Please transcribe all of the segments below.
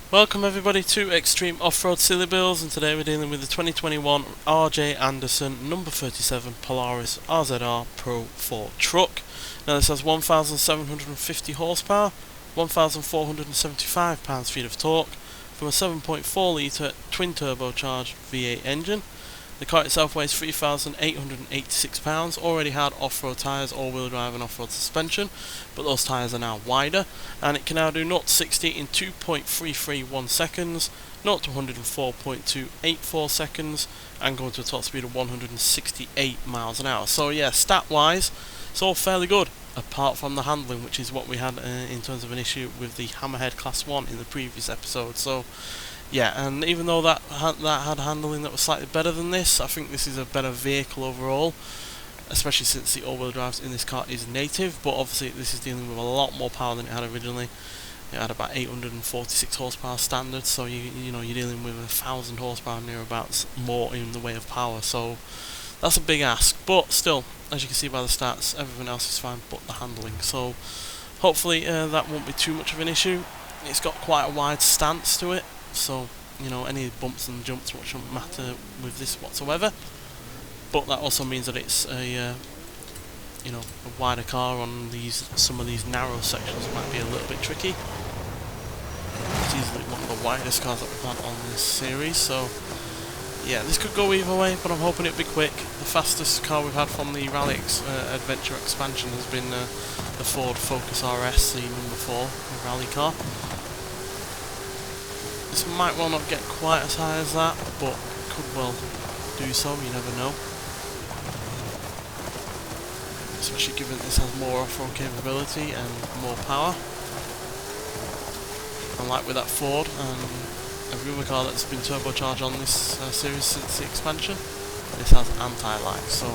Welcome everybody to Extreme Off-Road Silly Bills, and today we're dealing with the 2021 RJ Anderson number 37 Polaris RZR Pro 4 truck. Now this has 1,750 horsepower, 1,475 pounds-feet of torque from a 7.4 litre twin turbocharged V8 engine. The car itself weighs 3,886 pounds, already had off-road tyres, all-wheel drive and off-road suspension, but those tyres are now wider, and it can now do 0 to 60 in 2.331 seconds, 0 to 104.284 seconds, and going to a top speed of 168 miles an hour. So yeah, stat-wise, it's all fairly good, apart from the handling, which is what we had in terms of an issue with the Hammerhead Class 1 in the previous episode. So yeah, and even though that had handling that was slightly better than this, I think this is a better vehicle overall, especially since the all-wheel drive in this car is native, but obviously this is dealing with a lot more power than it had originally. It had about 846 horsepower standard, so you know you're dealing with 1,000 horsepower nearabouts more in the way of power, so that's a big ask, but still, as you can see by the stats, everything else is fine but the handling, so hopefully that won't be too much of an issue. It's got quite a wide stance to it, so you know any bumps and jumps which shouldn't matter with this whatsoever, but that also means that it's a you know, a wider car on some of these narrow sections might be a little bit tricky. It's easily one of the widest cars that we've had on this series, so yeah, this could go either way, but I'm hoping it'll be quick. The fastest car we've had from the Rally Adventure expansion has been the Ford Focus RS, the number 4, the rally car. This might well not get quite as high as that, but could well do so, you never know. Especially given this has more off-road capability and more power. Unlike with that Ford and every other car that's been turbocharged on this series since the expansion, this has anti-lag, so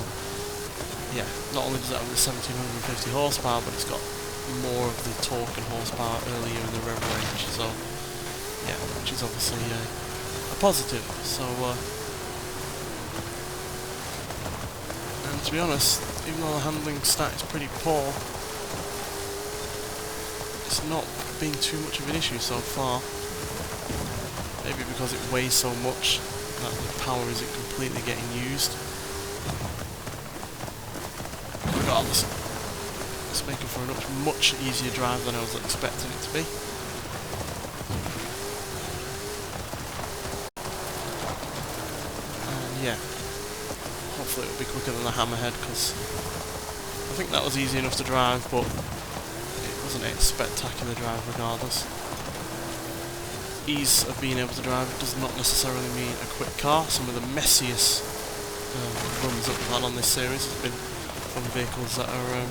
yeah, not only does it have the 1750 horsepower, but it's got more of the torque and horsepower earlier in the rev range, so yeah, which is obviously a positive. So and to be honest, even though the handling stat is pretty poor, it's not been too much of an issue so far. Maybe because it weighs so much that the power isn't completely getting used. Regardless, it's making for a much easier drive than I was expecting it to be. Yeah, hopefully it'll be quicker than the Hammerhead, because I think that was easy enough to drive, but it wasn't a spectacular drive regardless. Ease of being able to drive it does not necessarily mean a quick car. Some of the messiest runs that we've had on this series has been from vehicles that are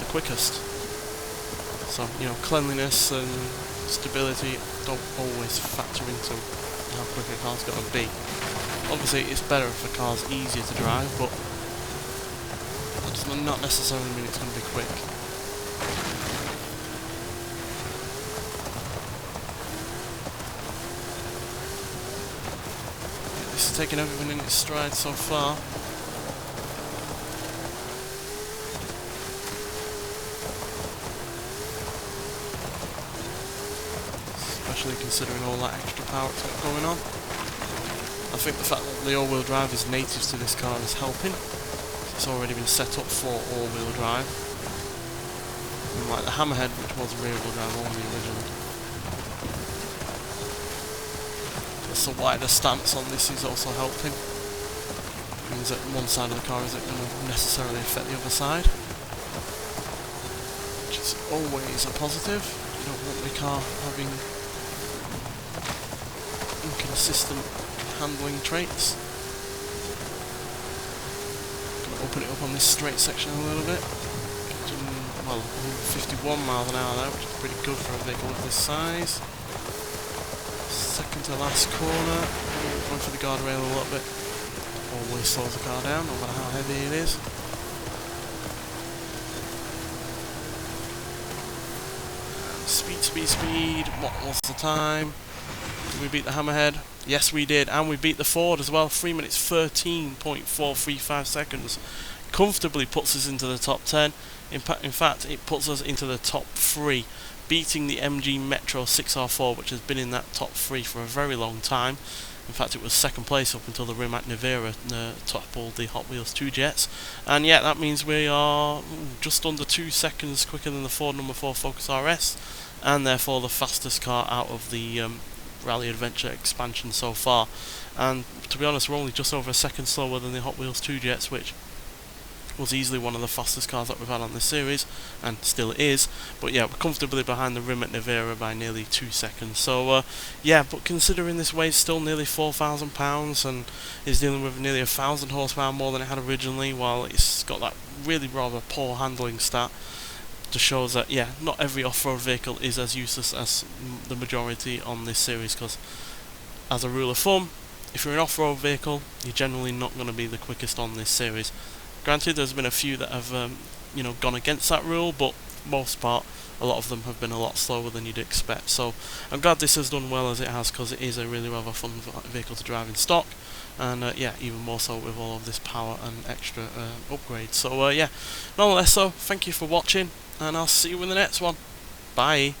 the quickest. So, you know, cleanliness and stability don't always factor into how quick a car's got to be. Obviously it's better if a car's easier to drive, but that does not necessarily mean it's going to be quick. Yeah, this is taking everything in its stride so far. Especially considering all that extra power it's got going on. I think the fact that the all-wheel drive is native to this car is helping. It's already been set up for all-wheel drive. Unlike the Hammerhead, which was rear-wheel drive only originally. Plus the wider stance on this is also helping. It means that one side of the car isn't going to necessarily affect the other side, which is always a positive. You don't want the car having inconsistent handling traits. Gonna open it up on this straight section a little bit. Getting, well, 51 miles an hour now, which is pretty good for a vehicle of this size. Second to last corner, going for the guardrail a little bit. Always slows the car down, no matter how heavy it is. Speed, speed, speed. What was the time? Did we beat the Hammerhead? Yes, we did, and we beat the Ford as well. 3 minutes 13.435 seconds. Comfortably puts us into the top 10. In fact, it puts us into the top 3 beating the MG Metro 6R4, which has been in that top 3 for a very long time. In fact, it was second place up until the Rimac Nevera toppled the Hot Wheels 2 Jets. And yeah, that means we are just under 2 seconds quicker than the Ford No. 4 Focus RS, and therefore the fastest car out of the Rally Adventure expansion so far. And to be honest, we're only just over a second slower than the Hot Wheels 2 Jets, which was easily one of the fastest cars that we've had on this series, and still is. But yeah, we're comfortably behind the Rimac Nevera by nearly 2 seconds. So yeah, but considering this weighs still nearly £4,000 and is dealing with nearly 1,000 horsepower more than it had originally, while it's got that really rather poor handling stat, just shows that yeah, not every off-road vehicle is as useless as the majority on this series, because as a rule of thumb, if you're an off-road vehicle, you're generally not going to be the quickest on this series. Granted, there's been a few that have gone against that rule, but for the most part, a lot of them have been a lot slower than you'd expect. So I'm glad this has done well as it has, because it is a really rather fun vehicle to drive in stock, and yeah, even more so with all of this power and extra upgrades. So yeah, nonetheless, so thank you for watching, and I'll see you in the next one. Bye.